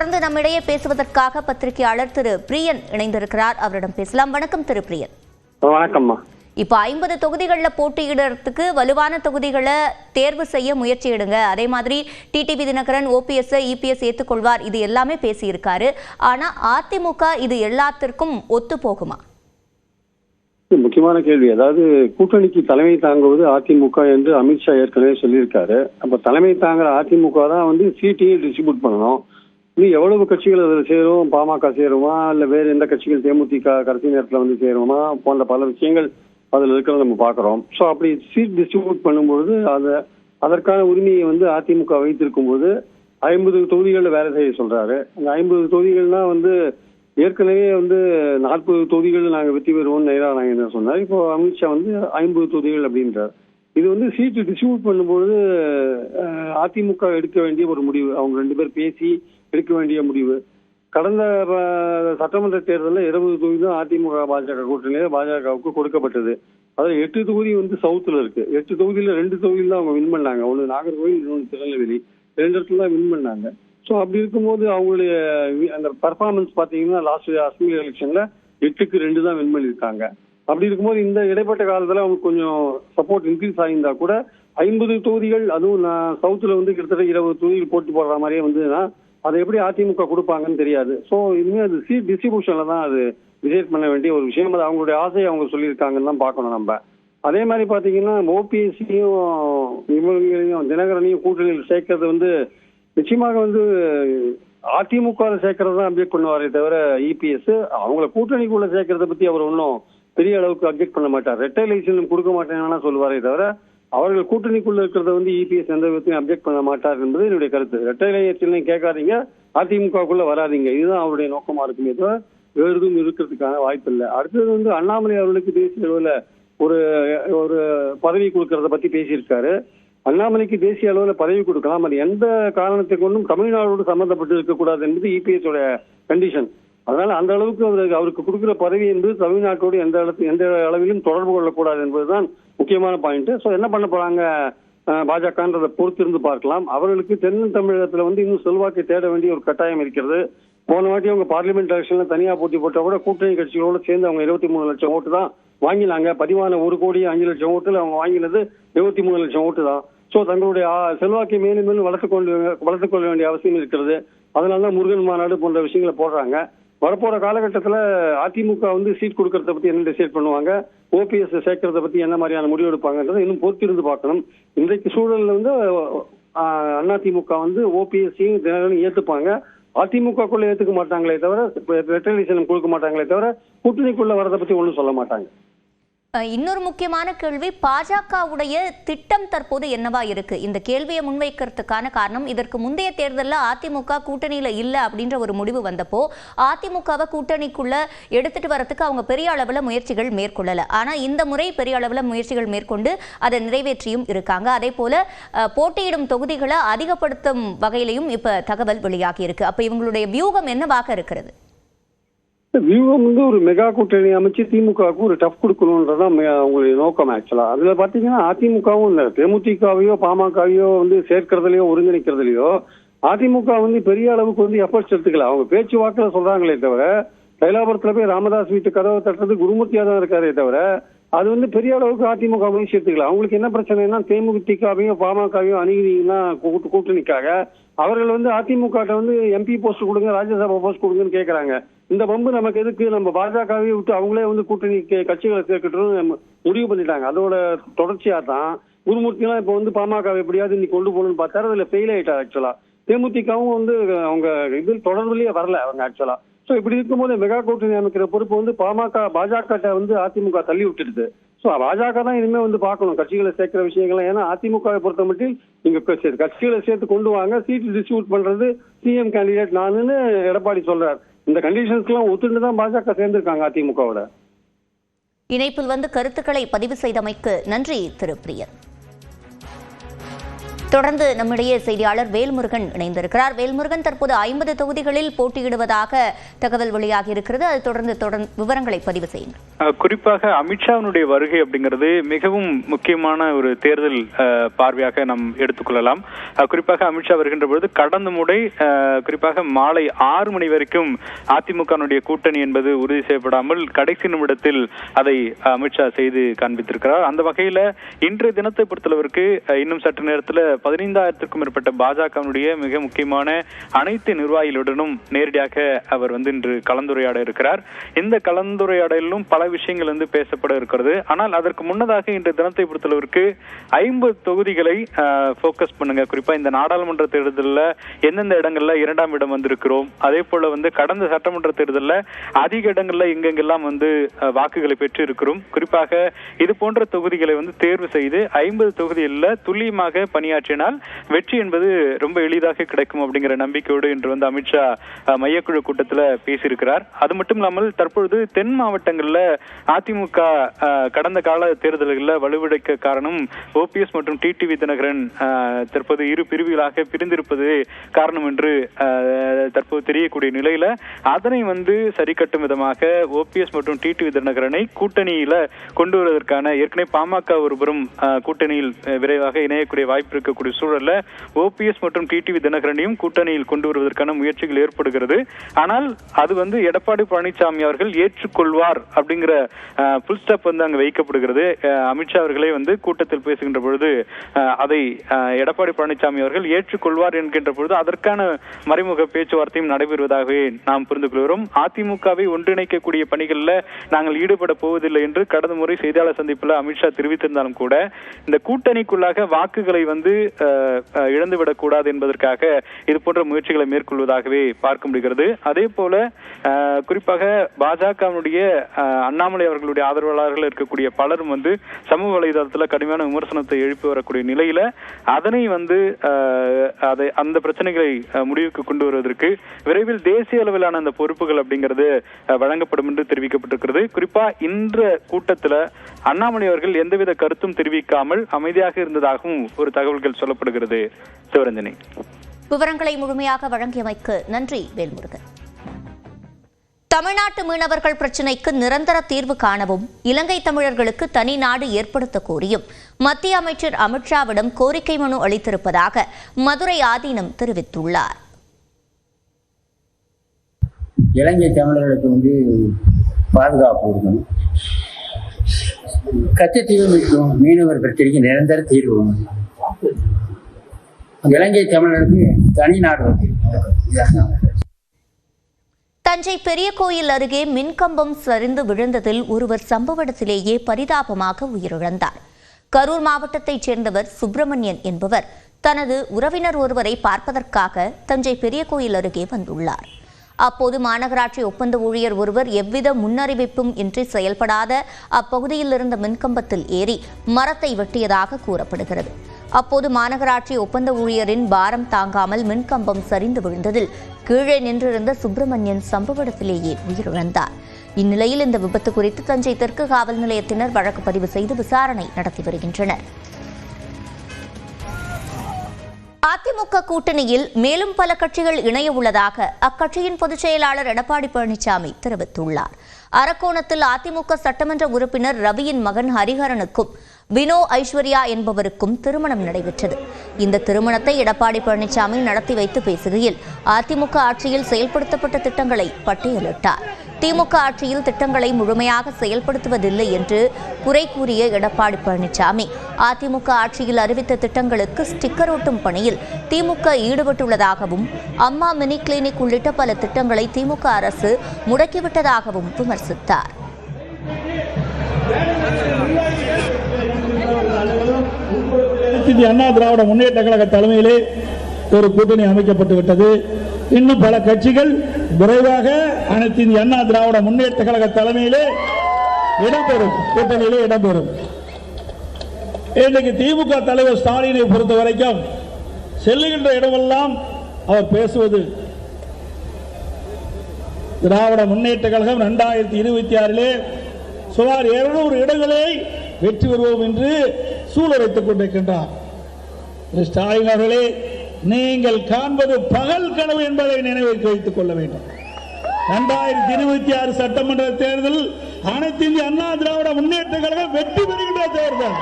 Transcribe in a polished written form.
தொடர்ந்து நம்மிடையே பேசுவதற்காக பத்திரிகையாளர் திரு பிரியன் இணைந்திருக்கிறார். அவரிடம் பேசலாம். வணக்கம் திரு பிரியன். வணக்கம்மா. இப்ப 50 தொகுதிகளில் போட்டியிடறதுக்கு வலுவான தொகுதிகளை தேர்வு செய்ய முயற்சி எடுங்க. அதே மாதிரி டிடிவி தினகரன் ஓபிஎஸ் இபிஎஸ் ஏற்றுக்கொள்வார், இது எல்லாமே பேசியிருக்காரு. ஆனா அதிமுக இது எல்லாத்திற்கும் ஒத்து போகுமா? முக்கியமான கேள்வி. அதாவது கூட்டணிக்கு தலைமை தாங்குவது அதிமுக என்று அமித்ஷா ஏற்கனவே சொல்லியிருக்காரு. அப்ப தலைமை தாங்குற அதிமுக தான் சீட்டையும் டிஸ்ட்ரிபியூட் பண்ணணும். இன்னும் எவ்வளவு கட்சிகள் அதில் சேரும், பாமக சேருமா இல்ல வேற எந்த கட்சிகள் தேமுதிக கடைசி நேரத்தில் சேருமா போன்ற பல விஷயங்கள் அதில் இருக்கிறத நம்ம பார்க்கிறோம். ஸோ அப்படி சீட் டிஸ்ட்ரிபியூட் பண்ணும்பொழுது அதற்கான உரிமையை அதிமுக வைத்திருக்கும் போது 50 தொகுதிகளில் வேலை செய்ய சொல்றாரு. அந்த 50 தொகுதிகள்னா ஏற்கனவே 40 தொகுதிகள் நாங்கள் வெற்றி பெறுவோம் நாங்கள் சொன்னார். இப்போ அமித்ஷா 50 தொகுதிகள் அப்படின்றார். இது சீட்டு டிஸ்ட்ரிபியூட் பண்ணும்போது அதிமுக எடுக்க வேண்டிய ஒரு முடிவு. அவங்க 2 பேர் பேசி எடுக்க வேண்டிய முடிவு. கடந்த சட்டமன்ற தேர்தலில் 20 தொகுதி தான் அதிமுக பாஜக கூட்டணியில் பாஜகவுக்கு கொடுக்கப்பட்டது. அதில் 8 தொகுதி சவுத்துல இருக்கு. 8 தொகுதியில 2 தொகுதியில் தான் அவங்க வின் பண்ணாங்க. ஒன்று நாகர்கோவில், இன்னொன்று திருநெல்வேலி. 2 இடத்துல தான் வின் பண்ணாங்க. ஸோ அப்படி இருக்கும்போது அவங்களுடைய அந்த பர்ஃபார்மன்ஸ் பார்த்தீங்கன்னா லாஸ்ட் அசம்பிளி எலெக்ஷன்ல 8க்கு 2 தான் வின் பண்ணியிருக்காங்க. அப்படி இருக்கும்போது இந்த இடைப்பட்ட காலத்துல அவங்க கொஞ்சம் சப்போர்ட் இன்க்ரீஸ் ஆகியிருந்தா கூட 50 தொகுதிகள், அதுவும் சவுத்துல கிட்டத்தட்ட 20 தொகுதிகள் போட்டி போடுற மாதிரியே அதை எப்படி அதிமுக கொடுப்பாங்கன்னு தெரியாது. ஸோ இனிமேல் அது சீட் டிஸ்ட்ரிபியூஷன்ல தான் அது டிசைட் பண்ண வேண்டிய ஒரு விஷயம். அது அவங்களுடைய ஆசையை அவங்க சொல்லியிருக்காங்கன்னு தான் பார்க்கணும் நம்ம. அதே மாதிரி பாத்தீங்கன்னா ஓபிஎஸ்சியும் இவங்களையும் தினகரனையும் கூட்டணியில் சேர்க்கறது நிச்சயமாக அதிமுக சேர்க்கறது தான் அப்ஜெக்ட் பண்ணுவாரே தவிர இபிஎஸ் அவங்கள கூட்டணிக்குள்ள சேர்க்கறத பத்தி அவர் ஒன்றும் பெரிய அளவுக்கு அப்ஜெக்ட் பண்ண மாட்டார். ரெட்டை லைசன்ஸ் கொடுக்க மாட்டேன்னா சொல்லுவாரே தவிர அவர்கள் கூட்டணிக்குள்ள இருக்கிறத இபிஎஸ் எந்த விதத்தையும் அப்ஜெக்ட் பண்ண மாட்டார் என்பது என்னுடைய கருத்து. ரெட்டை லைசன்ஸ் கேட்காதீங்க, அதிமுகக்குள்ள வராதிங்க, இதுதான் அவருடைய நோக்கமா இருக்குமே தவிர வேறு எதுவும் இருக்கிறதுக்கான வாய்ப்பு இல்லை. அடுத்தது அண்ணாமலை அவர்களுக்கு தேசிய அளவில் ஒரு பதவி கொடுக்கறத பத்தி பேசியிருக்காரு. அண்ணாமலைக்கு தேசிய அளவில் பதவி கொடுக்கலாம், அது எந்த காரணத்தை கொண்டும் தமிழ்நாடோடு சம்பந்தப்பட்டு இருக்கக்கூடாது என்பது இபிஎஸ் உடைய கண்டிஷன். அதனால அந்த அளவுக்கு அவருக்கு கொடுக்கிற பதவி என்பது தமிழ்நாட்டோடு எந்த அளவிலும் தொடர்பு கொள்ளக்கூடாது என்பதுதான் முக்கியமான பாயிண்ட். ஸோ என்ன பண்ண போறாங்க பாஜகன்றதை பொறுத்திருந்து பார்க்கலாம். அவர்களுக்கு தென் தமிழகத்துல இன்னும் செல்வாக்கை தேட வேண்டிய ஒரு கட்டாயம் இருக்கிறது. போன வாட்டி அவங்க பார்லிமெண்ட் எலெக்ஷன்ல தனியா போட்டி போட்டா கூட கூட்டணி கட்சிகளோடு சேர்ந்து அவங்க 23 லட்சம் ஓட்டு தான் வாங்கினாங்க. பதிவான 1,05,00,000 ஓட்டுல அவங்க வாங்கினது 23 லட்சம் ஓட்டு தான். ஸோ தங்களுடைய செல்வாக்கை மேலும் மேலும் வளர்த்துக் கொள்ள வேண்டிய அவசியம் இருக்கிறது. அதனாலதான் முருகன் மாநாடு போன்ற விஷயங்களை போடுறாங்க. வரப்போற காலகட்டத்தில் அதிமுக சீட் கொடுக்கறத பத்தி என்ன டிசைட் பண்ணுவாங்க, ஓபிஎஸ் சேர்க்கறத பத்தி என்ன மாதிரியான முடிவு எடுப்பாங்கன்றதை இன்னும் பொறுத்திருந்து பார்க்கணும். இன்றைக்கு சூழல்ல அதிமுக ஓபிஎஸ்சியும் தினகரனையும் ஏத்துப்பாங்க. அதிமுகக்குள்ள ஏத்துக்க மாட்டாங்களே தவிர ரெட்டலைசனம் கொடுக்க மாட்டாங்களே தவிர கூட்டணிக்குள்ள வரதை பத்தி ஒன்றும் சொல்ல மாட்டாங்க. இன்னொரு முக்கியமான கேள்வி, பாஜகவுடைய திட்டம் தற்போது என்னவா இருக்கு? இந்த கேள்வியை முன்வைக்கிறதுக்கான காரணம், இதற்கு முந்தைய தேர்தலில் அதிமுக கூட்டணியில இல்ல அப்படின்ற ஒரு முடிவு வந்தப்போ அதிமுகவை கூட்டணிக்குள்ள எடுத்துட்டு வரதுக்கு அவங்க பெரிய அளவுல முயற்சிகள் மேற்கொள்ளல. ஆனா இந்த முறை பெரிய அளவுல முயற்சிகள் மேற்கொண்டு அதை நிறைவேற்றியும் இருக்காங்க. அதே போல போட்டியிடும் தொகுதிகளை அதிகப்படுத்தும் வகையிலையும் இப்ப தகவல் வெளியாகி இருக்கு. அப்ப இவங்களுடைய வியூகம் என்னவாக இருக்கிறது? வியூகம் ஒரு மெகா கூட்டணி அமைச்சு திமுகவுக்கு ஒரு டஃப் கொடுக்கணும்ன்றதான் அவங்களுடைய நோக்கம். ஆக்சுவலா அதுல பாத்தீங்கன்னா அதிமுகவும் இல்ல, தேமுதிகவையோ பாமகவையோ சேர்க்கறதுலயோ ஒருங்கிணைக்கிறதுலயோ அதிமுக பெரிய அளவுக்கு எஃபர்ட்ஸ் எடுத்துக்கல. அவங்க பேச்சுவாக்கில் சொல்றாங்களே தவிர தைலாபுரத்துல போய் ராமதாஸ் வீட்டு கதவை தட்டுறது குருமூர்த்தியா தான் இருக்காரே தவிர அது பெரிய அளவுக்கு அதிமுக முயற்சி எடுத்துக்கல. அவங்களுக்கு என்ன பிரச்சனைனா தேமுதிகவையும் பாமகவையும் அணுகினீங்கன்னா கூட்டணிக்காக அவர்கள் அதிமுக எம்பி போஸ்ட் கொடுங்க, ராஜ்யசபா போஸ்ட் கொடுங்கன்னு கேட்கறாங்க. இந்த பம்பு நமக்கு எதுக்கு, நம்ம பாஜகவை விட்டு அவங்களே கூட்டணி கட்சிகளை சேர்க்கட்டும் முடிவு பண்ணிட்டாங்க. அதோட தொடர்ச்சியா தான் குருமூர்த்திலாம் இப்ப பாமக எப்படியாவது இன்னைக்கு கொண்டு போகணும்னு பார்த்தாரு. அதுல ஃபெயில் ஆயிட்டார். ஆக்சுவலா தேமுதிகவும் அவங்க இதில் தொடர்புலயே வரல அவங்க ஆக்சுவலா. ஸோ இப்படி இருக்கும்போது மெகா கூட்டணி அமைக்கிற பொறுப்பு பாஜக அதிமுக தள்ளி விட்டுடுது. ஸோ பாஜக தான் இனிமே பார்க்கணும் கட்சிகளை சேர்க்கிற விஷயங்கள். ஏன்னா அதிமுகவை பொறுத்த மட்டும் நீங்க கட்சிகளை சேர்த்து கொண்டு வாங்க, சீட் டிஸ்ட்ரிபியூட் பண்றது சிஎம் கேண்டிடேட் நானுன்னு எடப்பாடி சொல்றாரு. இந்த கண்டிஷன்ஸ்க்கு எல்லாம் ஒத்துட்டு தான் பாஜக சேர்ந்திருக்காங்க அதிமுகவோட. இணைப்பில் கருத்துக்களை பதிவு செய்தமைக்கு நன்றி திரு பிரியன். தொடர்ந்து நம்முடைய செய்தியாளர் வேல்முருகன் இணைந்திருக்கிறார். வேல்முருகன், தற்போது 50 தொகுதிகளில் போட்டியிடுவதாக தகவல் வெளியாகி இருக்கிறது. அது தொடர்ந்து விவரங்களை பதிவு செய்யுங்கள். குறிப்பாக அமித்ஷாவினுடைய வருகை அப்படிங்கிறது மிகவும் முக்கியமான ஒரு தேர்தல் பார்வையாக நாம் எடுத்துக்கொள்ளலாம். குறிப்பாக அமித்ஷா வருகின்ற பொழுது கடந்த முறை குறிப்பாக மாலை 6 மணி வரைக்கும் அதிமுகனுடைய கூட்டணி என்பது உறுதி செய்யப்படாமல் கடைசி நிமிடத்தில் அதை அமித்ஷா செய்து காண்பித்திருக்கிறார். அந்த வகையில இன்றைய தினத்தை பொறுத்தளவிற்கு இன்னும் சற்று நேரத்தில் 15,000க்கும் மேற்பட்ட பாஜகவினுடைய மிக முக்கியமான அனைத்து நிர்வாகிகளுடனும் நேரடியாக அவர் இன்று கலந்துரையாட இருக்கிறார். இந்த கலந்துரையாடலிலும் பல விஷயங்கள் பேசப்பட இருக்கிறது. ஆனால் அதற்கு முன்னதாக இன்றைய தினத்தை பொறுத்தளவிற்கு 50 தொகுதிகளை போக்கஸ் பண்ணுங்க. குறிப்பா இந்த நாடாளுமன்ற தேர்தலில் எந்தெந்த இடங்கள்ல 2ஆம் இடம் வந்திருக்கிறோம், அதே போல கடந்த சட்டமன்ற தேர்தலில் அதிக இடங்கள்ல எங்கெங்கெல்லாம் வாக்குகளை பெற்று இருக்கிறோம். குறிப்பாக இது போன்ற தொகுதிகளை தேர்வு செய்து 50 தொகுதிகளில் துல்லியமாக பணியாற்றினால் வெற்றி என்பது ரொம்ப எளிதாக கிடைக்கும் அப்படிங்கிற நம்பிக்கையோடு இன்று அமித்ஷா மையக்குழு கூட்டத்தில் பேசியிருக்கிறார். அது மட்டும் இல்லாமல் தற்பொழுது தென் மாவட்டங்களில் அதிமுக கடந்த கால தேர்தல்களில் வலுவிழக்க காரணம் ஓபிஎஸ் மற்றும் டிடிவி தினகரன் தற்போது இரு பிரிவுகளாக பிரிந்திருப்பது காரணம் என்று தற்போது தெரியக்கூடிய நிலையில அதனை சரி கட்டும் விதமாக ஓபிஎஸ் மற்றும் டிடிவி தினகரனை கூட்டணியில கொண்டு வருவதற்கான ஏற்கனவே பாமக ஒருபுறம் கூட்டணியில் விரைவாக இணையக்கூடிய வாய்ப்பு இருக்கக்கூடிய சூழல்ல ஓபிஎஸ் மற்றும் டிடிவி தினகரனையும் கூட்டணியில் கொண்டு வருவதற்கான முயற்சிகள் ஏற்படுகிறது. ஆனால் அது எடப்பாடி பழனிசாமி அவர்கள் ஏற்றுக்கொள்வார் அப்படிங்கிற புல் ஸ்டாப் அங்க வைக்கப்படுகிறது. அமித்ஷா அவர்களே கூட்டத்தில் பேசுகின்ற பொழுது அதை எடப்பாடி பழனிசாமி அவர்கள் ஏற்றுக்கொள்வார் என்கின்ற பொழுது அதற்கான மறைமுக பேச்சுவார்த்தையும் நடைபெறுவதாகவே நாம் புரிந்து கொள்கிறோம். அதிமுகவை ஒன்றிணைக்கக்கூடிய பணிகளில் நாங்கள் ஈடுபட போவதில்லை என்று கடந்த முறை செய்தியாளர் சந்திப்பில் அமித்ஷா தெரிவித்திருந்தாலும் கூட இந்த கூட்டணிக்குள்ளாக வாக்குகளை இழந்துவிடக் கூடாது என்பதற்காக இது போன்ற முயற்சிகளை மேற்கொள்வதாகவே பார்க்க முடிகிறது. அதே போல குறிப்பாக பாஜகவினுடைய அண்ணாமலை அவர்களுடைய ஆதரவாளர்கள் இருக்கக்கூடிய பலரும் சமூக வலைதளத்தில் கடுமையான விமர்சனத்தை எழுப்பி வரக்கூடிய நிலையில அதனை அந்த பிரச்சனைகளை முடிவுக்கு கொண்டு வருவதற்கு விரைவில் தேசிய அளவிலான அந்த பொறுப்புகள் அப்படிங்கிறது வழங்கப்படும் என்று தெரிவிக்கப்பட்டிருக்கிறது. குறிப்பா இன்ற கூட்டத்தில் அண்ணாமலை அவர்கள் எந்தவித கருத்தும் தெரிவிக்காமல் அமைதியாக இருந்ததாகவும் ஒரு தகவல்கள் சொல்லப்படுகிறது. சிவரஞ்சனி, விவரங்களை முழுமையாக வழங்கியமைக்கு நன்றி வேல்முருகன். தமிழ்நாட்டு மீனவர்கள் பிரச்சினைக்கு நிரந்தர தீர்வு காணவும் இலங்கை தமிழர்களுக்கு தனி நாடு ஏற்படுத்த கோரியும் மத்திய அமைச்சர் அமித்ஷாவிடம் கோரிக்கை மனு அளித்திருப்பதாக மதுரை ஆதீனம் தெரிவித்துள்ளார். இலங்கை தமிழர்களுக்கு பாதுகாப்பு இருக்கணும், கச்சத்தீவு இருக்கும், மீனவர் பிரச்சனைக்கு நிரந்தர தீர்வு. இலங்கை தமிழருக்கு தனி நாடு. தஞ்சை பெரிய கோயில் அருகே மின்கம்பம் சரிந்து விழுந்ததில் ஒருவர் சம்பவ இடத்திலேயே பரிதாபமாக உயிரிழந்தார். கரூர் மாவட்டத்தைச் சேர்ந்தவர் சுப்பிரமணியன் என்பவர் தனது உறவினர் ஒருவரை பார்ப்பதற்காக தஞ்சை பெரிய கோயில் அருகே வந்துள்ளார். அப்போது மாநகராட்சி ஒப்பந்த ஊழியர் ஒருவர் எவ்வித முன்னறிவிப்பும் இன்றி செயல்படாத அப்பகுதியில் இருந்த மின்கம்பத்தில் ஏறி மரத்தை வெட்டியதாக கூறப்படுகிறது. அப்போது மாநகராட்சி ஒப்பந்த ஊழியரின் பாரம் தாங்காமல் மின்கம்பம் சரிந்து விழுந்ததில் கீழே நின்றிருந்த சுப்பிரமணியன் சம்பவ இடத்திலேயே உயிரிழந்தார். இந்நிலையில் இந்த விபத்து குறித்து தஞ்சை தெற்கு காவல் நிலையத்தினர் வழக்கு பதிவு செய்து விசாரணை நடத்தி வருகின்றனர். அதிமுக கூட்டணியில் மேலும் பல கட்சிகள் இணைய உள்ளதாக அக்கட்சியின் பொதுச் செயலாளர் எடப்பாடி பழனிசாமி தெரிவித்துள்ளார். அரக்கோணத்தில் அதிமுக சட்டமன்ற உறுப்பினர் ரவியின் மகன் ஹரிஹரனுக்கும் வினோ ஐஸ்வர்யா என்பவருக்கும் திருமணம் நடைபெற்றது. இந்த திருமணத்தை எடப்பாடி பழனிசாமி நடத்தி வைத்து பேசுகையில் அதிமுக ஆட்சியில் செயல்படுத்தப்பட்ட திட்டங்களை பட்டியலிட்டார். திமுக ஆட்சியில் திட்டங்களை முழுமையாக செயல்படுத்துவதில்லை என்று குறை கூறிய எடப்பாடி பழனிசாமி அதிமுக ஆட்சியில் அறிவித்த திட்டங்களுக்கு ஸ்டிக்கர் ஒட்டும் பணியில் திமுக ஈடுபட்டுள்ளதாகவும் அம்மா மினி கிளினிக் உள்ளிட்ட பல திட்டங்களை திமுக அரசு முடக்கிவிட்டதாகவும் விமர்சித்தார். அண்ணா திராவிட முன்னேற்ற கழக தலைமையிலே ஒரு கூட்டணி அமைக்கப்பட்டு விட்டது. இன்னும் பல கட்சிகள் விரைவாக அனைத்து இந்திய அண்ணா திராவிட முன்னேற்ற கழக தலைமையிலே இடம்பெறும், கூட்டணியிலே இடம்பெறும். இன்றைக்கு திமுக தலைவர் ஸ்டாலினை பொறுத்த வரைக்கும் செல்லுகின்ற இடமெல்லாம் அவர் பேசுவது திராவிட முன்னேற்ற கழகம் 2026 சுமார் 200 இடங்களை வெற்றி பெறுவோம் என்று சூழலைத்துக் கொண்டிருக்கின்றார். ஸ்டாலின் அவர்களே, நீங்கள் காண்பது பகல் கனவு என்பதை நினைவில் வைத்துக் கொள்ள வேண்டும். 2026 சட்டமன்ற தேர்தல் அனைத்து இந்திய அண்ணா திராவிட முன்னேற்ற கழகம் வெற்றி பெறுகின்ற தேர்தல்.